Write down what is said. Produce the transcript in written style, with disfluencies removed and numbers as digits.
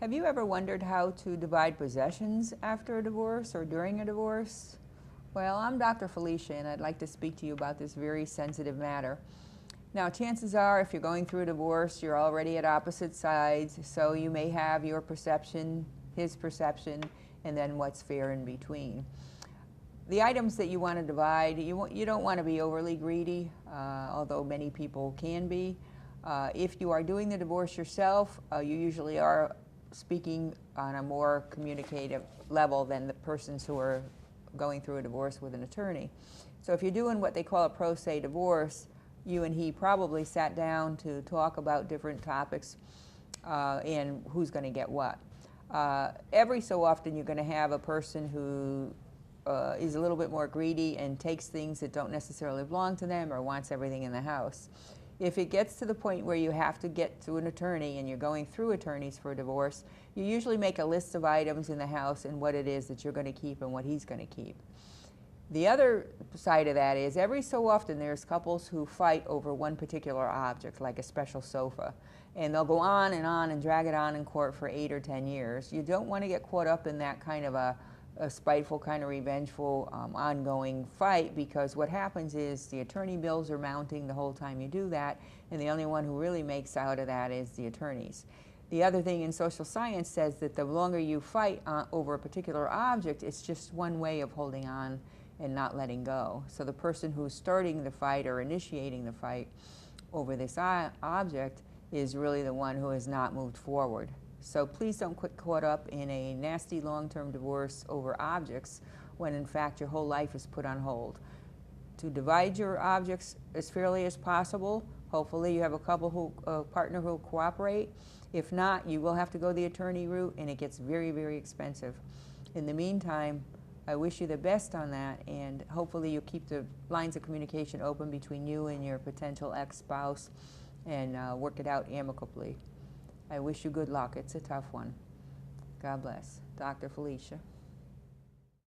Have you ever wondered how to divide possessions after a divorce or during a divorce? Well, I'm Dr. Felicia, and I'd like to speak to you about this very sensitive matter. Now, chances are, if you're going through a divorce, you're already at opposite sides, so you may have your perception, his perception, and then what's fair in between. The items that you want to divide, you don't want to be overly greedy, although many people can be. If you are doing the divorce yourself, you usually are speaking on a more communicative level than the persons who are going through a divorce with an attorney. So if you're doing what they call a pro se divorce, you and he probably sat down to talk about different topics and who's going to get what. Every so often you're going to have a person who is a little bit more greedy and takes things that don't necessarily belong to them or wants everything in the house. If it gets to the point where you have to get to an attorney and you're going through attorneys for a divorce, you usually make a list of items in the house and what it is that you're going to keep and what he's going to keep. The other side of that is every so often there's couples who fight over one particular object, like a special sofa, and they'll go on and drag it on in court for 8 or 10 years. You don't want to get caught up in that kind of a spiteful, kind of revengeful, ongoing fight, because what happens is the attorney bills are mounting the whole time you do that, and the only one who really makes out of that is the attorneys. The other thing in social science says that the longer you fight over a particular object, it's just one way of holding on and not letting go. So the person who's starting the fight or initiating the fight over this object is really the one who has not moved forward. So please don't get caught up in a nasty long-term divorce over objects when in fact your whole life is put on hold. To divide your objects as fairly as possible, hopefully you have a partner who will cooperate. If not, you will have to go the attorney route, and it gets very, very expensive. In the meantime, I wish you the best on that, and hopefully you'll keep the lines of communication open between you and your potential ex-spouse and work it out amicably. I wish you good luck. It's a tough one. God bless. Dr. Felicia.